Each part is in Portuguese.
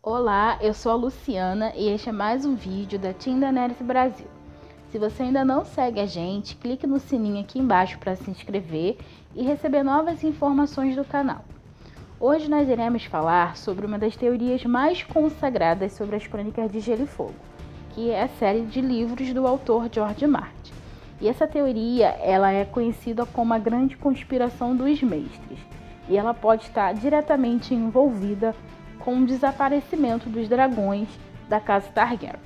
Olá, eu sou a Luciana e este é mais um vídeo da Team Daenerys Brasil. Se você ainda não segue a gente, clique no sininho aqui embaixo para se inscrever e receber novas informações do canal. Hoje nós iremos falar sobre uma das teorias mais consagradas sobre as Crônicas de Gelo e Fogo, que é a série de livros do autor George Martin. E essa teoria ela é conhecida como a Grande Conspiração dos Mestres, e ela pode estar diretamente envolvida com o desaparecimento dos dragões da casa Targaryen.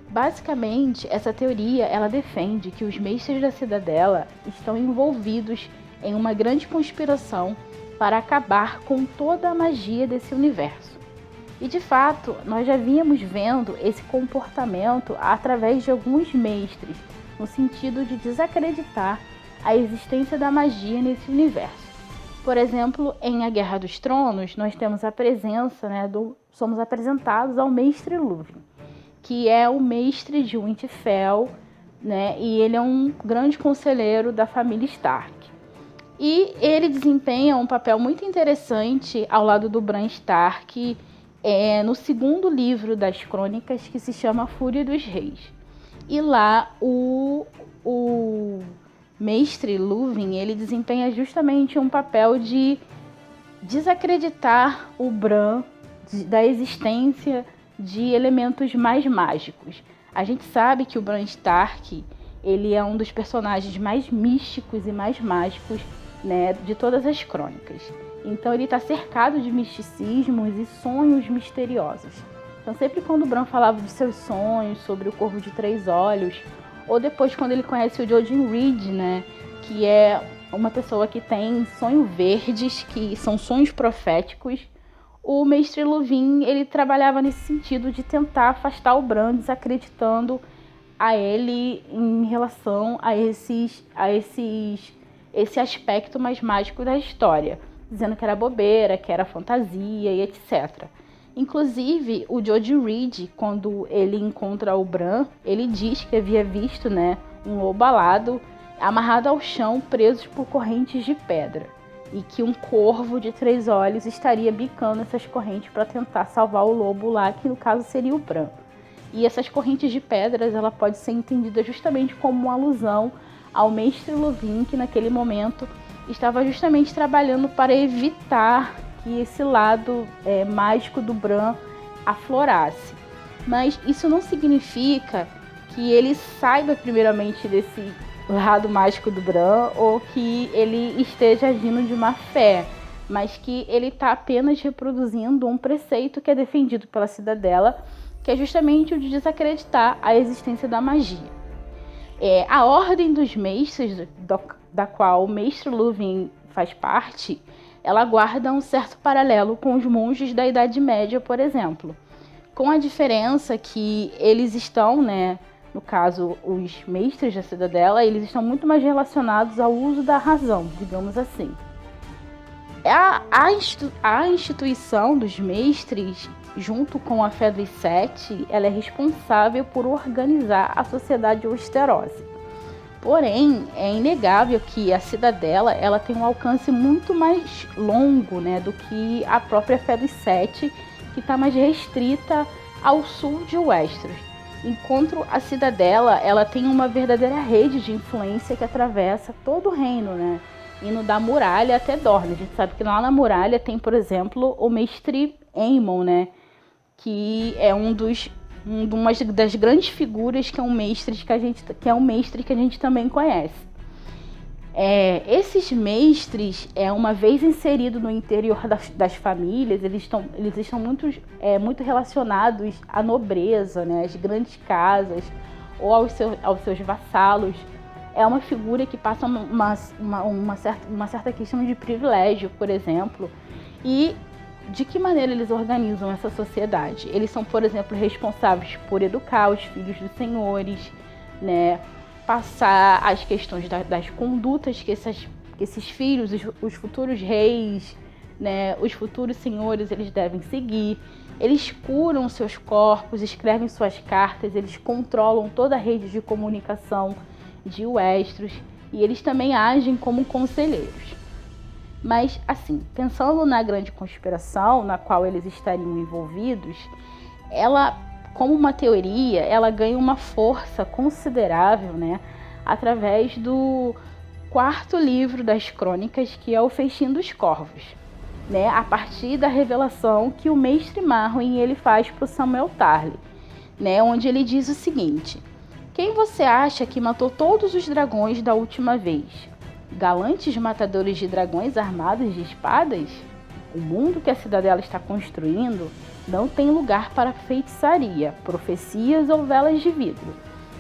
Basicamente, essa teoria ela defende que os mestres da Cidadela estão envolvidos em uma grande conspiração para acabar com toda a magia desse universo. E de fato, nós já vínhamos vendo esse comportamento através de alguns mestres, no sentido de desacreditar a existência da magia nesse universo. Por exemplo, em A Guerra dos Tronos, nós temos a presença, somos apresentados ao Mestre Luwin, que é o mestre de Winterfell, e ele é um grande conselheiro da família Stark. E ele desempenha um papel muito interessante ao lado do Bran Stark no segundo livro das Crônicas, que se chama Fúria dos Reis. E lá o Mestre Luwin, ele desempenha justamente um papel de desacreditar o Bran da existência de elementos mais mágicos. A gente sabe que o Bran Stark, ele é um dos personagens mais místicos e mais mágicos, de todas as crônicas. Então ele está cercado de misticismos e sonhos misteriosos. Então sempre quando o Bran falava dos seus sonhos, sobre o Corvo de Três Olhos, ou depois quando ele conhece o Jojen Reed, que é uma pessoa que tem sonhos verdes, que são sonhos proféticos, o Mestre Luwin, ele trabalhava nesse sentido de tentar afastar o Bran, desacreditando a ele em relação a esse aspecto mais mágico da história, dizendo que era bobeira, que era fantasia e etc. Inclusive, o Jojen Reed, quando ele encontra o Bran, ele diz que havia visto, um lobo alado amarrado ao chão, preso por correntes de pedra, e que um corvo de 3 olhos estaria bicando essas correntes para tentar salvar o lobo lá, que no caso seria o Bran. E essas correntes de pedras, ela pode ser entendida justamente como uma alusão ao Mestre Luwin, que naquele momento estava justamente trabalhando para evitar que esse lado mágico do Bran aflorasse. Mas isso não significa que ele saiba primeiramente desse lado mágico do Bran ou que ele esteja agindo de má fé, mas que ele está apenas reproduzindo um preceito que é defendido pela Cidadela, que é justamente o de desacreditar a existência da magia. A Ordem dos Mestres, da qual o Mestre Luwin faz parte, ela guarda um certo paralelo com os monges da Idade Média, por exemplo, com a diferença que eles estão, no caso, os mestres da Cidadela, eles estão muito mais relacionados ao uso da razão, digamos assim. A instituição dos mestres, junto com a Fé dos Sete, ela é responsável por organizar a sociedade Westerosi. Porém, é inegável que a Cidadela ela tem um alcance muito mais longo, do que a própria Fé dos Sete, que está mais restrita ao sul de Westeros. Enquanto a Cidadela ela tem uma verdadeira rede de influência que atravessa todo o reino, indo da muralha até Dorne. A gente sabe que lá na muralha tem, por exemplo, o Mestre Aemon, que é uma das grandes figuras que é um mestre que a gente também conhece. Esses mestres, uma vez inseridos no interior das famílias, eles estão muito relacionados à nobreza, às grandes casas ou aos seus vassalos. É uma figura que passa uma certa questão de privilégio, por exemplo. E de que maneira eles organizam essa sociedade? Eles são, por exemplo, responsáveis por educar os filhos dos senhores, passar as questões das condutas que esses filhos, os futuros reis, os futuros senhores, eles devem seguir. Eles curam seus corpos, escrevem suas cartas, eles controlam toda a rede de comunicação de Westeros e eles também agem como conselheiros. Mas, assim, pensando na grande conspiração na qual eles estariam envolvidos, ela, como uma teoria, ela ganha uma força considerável, né, através do quarto livro das crônicas, que é o Festim dos Corvos, né, a partir da revelação que o mestre Marwyn ele faz para o Samuel Tarly, né, onde ele diz o seguinte: quem você acha que matou todos os dragões da última vez? Galantes matadores de dragões armados de espadas? O mundo que a cidadela está construindo não tem lugar para feitiçaria, profecias ou velas de vidro,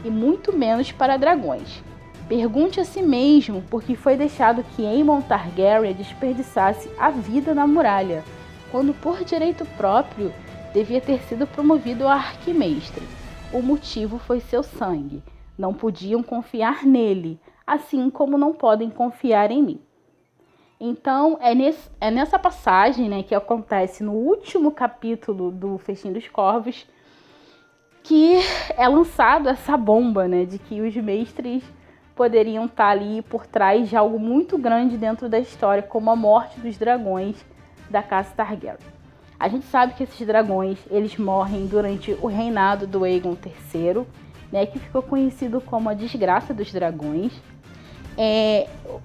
e muito menos para dragões. Pergunte a si mesmo por que foi deixado que Aemon Targaryen desperdiçasse a vida na muralha, quando por direito próprio devia ter sido promovido a arquimestre. O motivo foi seu sangue. Não podiam confiar nele, assim como não podem confiar em mim. Então, é nessa passagem, né, que acontece no último capítulo do Festim dos Corvos, que é lançado essa bomba, né, de que os mestres poderiam estar ali por trás de algo muito grande dentro da história, como a morte dos dragões da casa Targaryen. A gente sabe que esses dragões, eles morrem durante o reinado do Aegon III, né, que ficou conhecido como a desgraça dos dragões.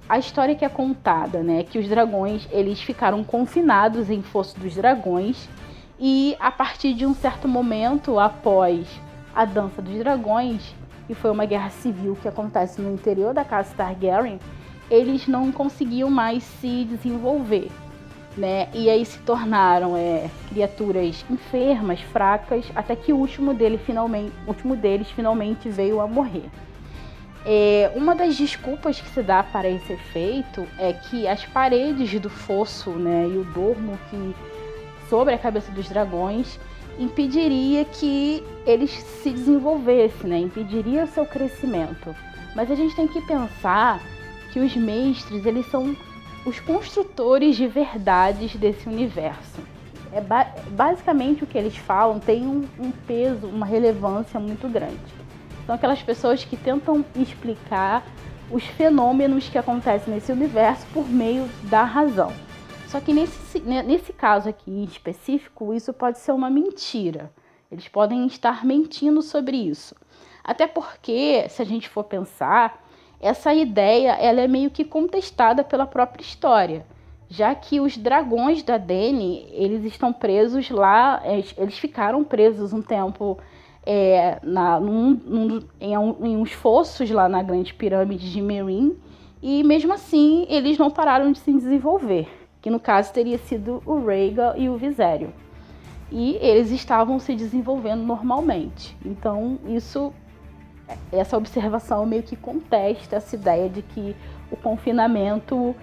A história que é contada, né, que os dragões eles ficaram confinados em Fosso dos Dragões e a partir de um certo momento, após a Dança dos Dragões, que foi uma guerra civil que acontece no interior da casa Targaryen, eles não conseguiam mais se desenvolver, né? E aí se tornaram criaturas enfermas, fracas, até que o último deles finalmente veio a morrer. Uma das desculpas que se dá para esse efeito é que as paredes do fosso, né, e o dormo que sobre a cabeça dos dragões impediria que eles se desenvolvessem, né, impediria o seu crescimento. Mas a gente tem que pensar que os mestres, eles são os construtores de verdades desse universo. Basicamente o que eles falam tem um peso, uma relevância muito grande. São aquelas pessoas que tentam explicar os fenômenos que acontecem nesse universo por meio da razão. Só que nesse caso aqui em específico, isso pode ser uma mentira. Eles podem estar mentindo sobre isso. Até porque, se a gente for pensar, essa ideia ela é meio que contestada pela própria história, já que os dragões da Dany, eles estão presos lá, eles ficaram presos um tempo em uns fossos lá na grande pirâmide de Meereen, e mesmo assim eles não pararam de se desenvolver, que no caso teria sido o Rhaegar e o Viserion, e eles estavam se desenvolvendo normalmente. Então essa observação meio que contesta essa ideia de que o confinamento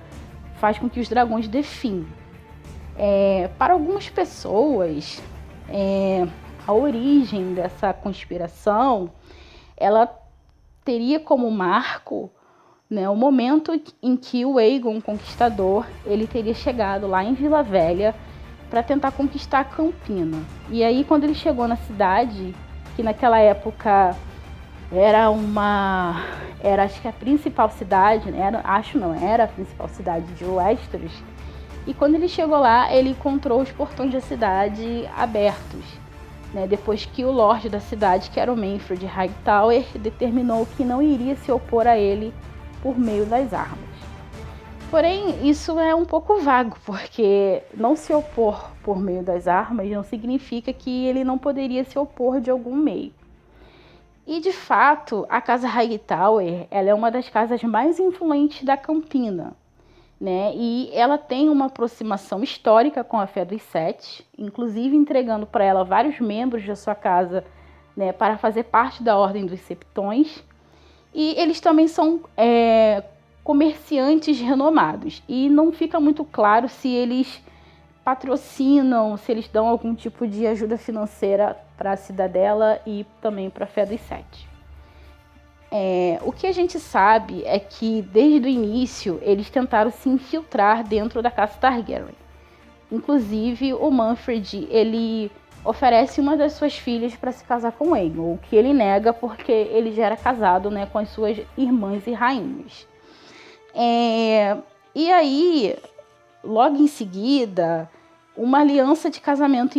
faz com que os dragões definham. Para algumas pessoas, a origem dessa conspiração, ela teria como marco, né, o momento em que o Aegon Conquistador ele teria chegado lá em Vila Velha para tentar conquistar a Campina. E aí, quando ele chegou na cidade, que naquela época era acho que a principal cidade, né? Era a principal cidade de Westeros. E quando ele chegou lá, ele encontrou os portões da cidade abertos, né? Depois que o Lorde da cidade, que era o Manfred Hightower, determinou que não iria se opor a ele por meio das armas. Porém, isso é um pouco vago, porque não se opor por meio das armas não significa que ele não poderia se opor de algum meio. E, de fato, a Casa Hightower ela é uma das casas mais influentes da Campina, né? E ela tem uma aproximação histórica com a Fé dos Sete, inclusive entregando para ela vários membros da sua casa, né, para fazer parte da Ordem dos Septões. E eles também são comerciantes renomados. E não fica muito claro se eles patrocinam, se eles dão algum tipo de ajuda financeira para a Cidadela e também para a Fé dos Sete. O que a gente sabe é que desde o início eles tentaram se infiltrar dentro da casa Targaryen. Inclusive o Manfred ele oferece uma das suas filhas para se casar com Aegon, o que ele nega porque ele já era casado, né, com as suas irmãs e rainhas. E aí logo em seguida, uma aliança de casamento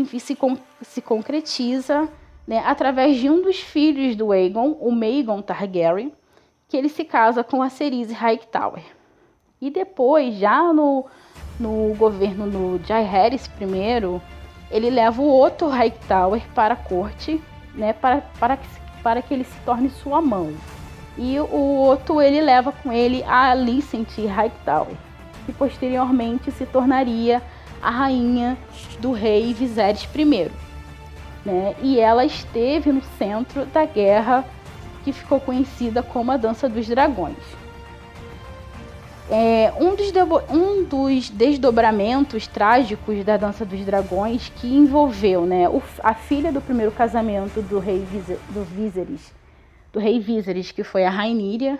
se concretiza, né, através de um dos filhos do Aegon, o Maegor Targaryen, que ele se casa com a Cerys Hightower. E depois, já no governo do Jaehaerys I, ele leva o Otto Hightower para a corte, né, para que ele se torne sua mão. E o Otto, ele leva com ele a Alicent Hightower, que posteriormente se tornaria a rainha do rei Viserys I, né? E ela esteve no centro da guerra que ficou conhecida como a Dança dos Dragões. Um dos desdobramentos trágicos da Dança dos Dragões, que envolveu, né, a filha do primeiro casamento do rei Viserys, que foi a Rhaenyra,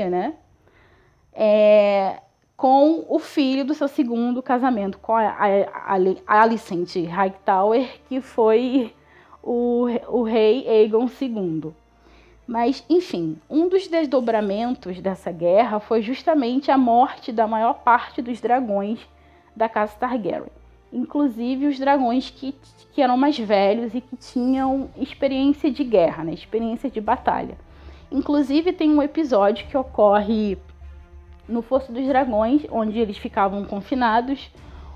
né, com o filho do seu segundo casamento, com a Alicent Hightower, que foi o rei Aegon II. Mas, enfim, um dos desdobramentos dessa guerra foi justamente a morte da maior parte dos dragões da casa Targaryen. Inclusive os dragões que eram mais velhos e que tinham experiência de guerra, né? Experiência de batalha. Inclusive tem um episódio que ocorre no Fosso dos Dragões, onde eles ficavam confinados,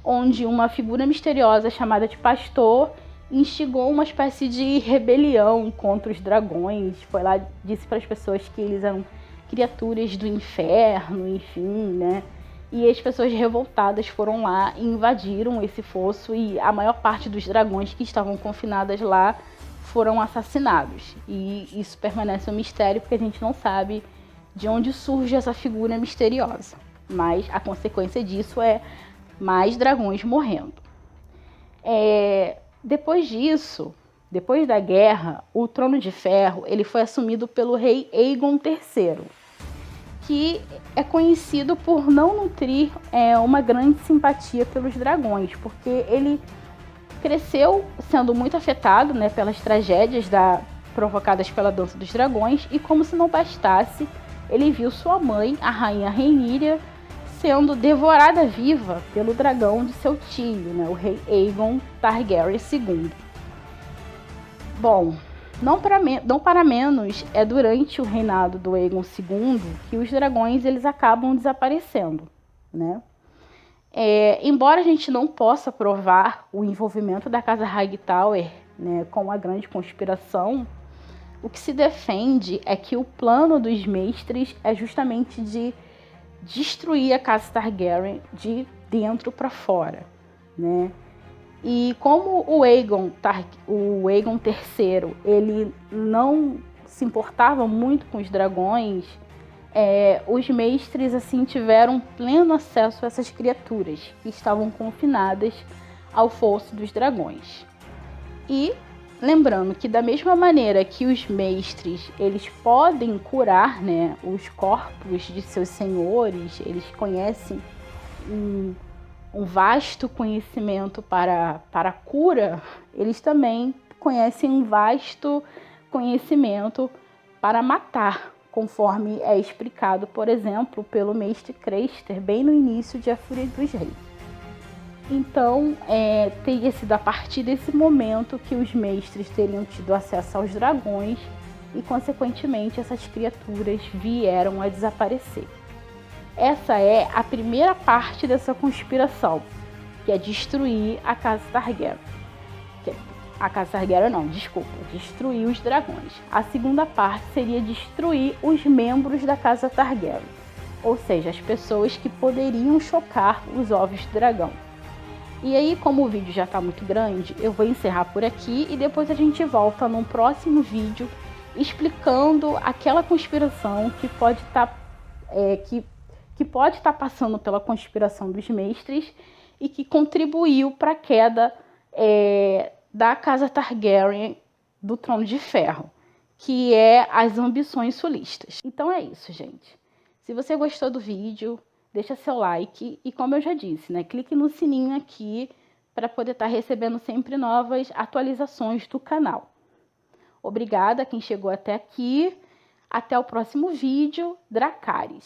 onde uma figura misteriosa chamada de Pastor instigou uma espécie de rebelião contra os dragões. Foi lá, disse para as pessoas que eles eram criaturas do inferno, enfim, né? E as pessoas revoltadas foram lá e invadiram esse fosso, e a maior parte dos dragões que estavam confinadas lá foram assassinados. E isso permanece um mistério, porque a gente não sabe de onde surge essa figura misteriosa. Mas a consequência disso é mais dragões morrendo. Depois disso, depois da guerra, o Trono de Ferro ele foi assumido pelo rei Aegon III, que é conhecido por não nutrir uma grande simpatia pelos dragões, porque ele cresceu sendo muito afetado, né, pelas tragédias provocadas pela Dança dos Dragões, e como se não bastasse, ele viu sua mãe, a rainha Rhaenyra, sendo devorada viva pelo dragão de seu tio, né, o rei Aegon Targaryen II. Bom, não para menos é durante o reinado do Aegon II que os dragões eles acabam desaparecendo, né? Embora a gente não possa provar o envolvimento da casa Hightower, né, com a grande conspiração, o que se defende é que o plano dos mestres é justamente de destruir a casa Targaryen de dentro para fora, né? E como o Aegon III, ele não se importava muito com os dragões, os mestres assim tiveram pleno acesso a essas criaturas que estavam confinadas ao Fosso dos Dragões. E lembrando que da mesma maneira que os mestres eles podem curar, né, os corpos de seus senhores, eles conhecem um vasto conhecimento para a cura, eles também conhecem um vasto conhecimento para matar, conforme é explicado, por exemplo, pelo mestre Craster, bem no início de A Fúria dos Reis. Então, teria sido a partir desse momento que os mestres teriam tido acesso aos dragões e, consequentemente, essas criaturas vieram a desaparecer. Essa é a primeira parte dessa conspiração, que é destruir a casa Targaryen. Destruir os dragões. A segunda parte seria destruir os membros da casa Targaryen, ou seja, as pessoas que poderiam chocar os ovos do dragão. E aí, como o vídeo já está muito grande, eu vou encerrar por aqui e depois a gente volta num próximo vídeo explicando aquela conspiração que pode estar passando pela conspiração dos mestres e que contribuiu para a queda da casa Targaryen do Trono de Ferro, que é as ambições sulistas. Então é isso, gente. Se você gostou do vídeo, deixa seu like e, como eu já disse, né, clique no sininho aqui para poder estar recebendo sempre novas atualizações do canal. Obrigada a quem chegou até aqui. Até o próximo vídeo. Dracarys.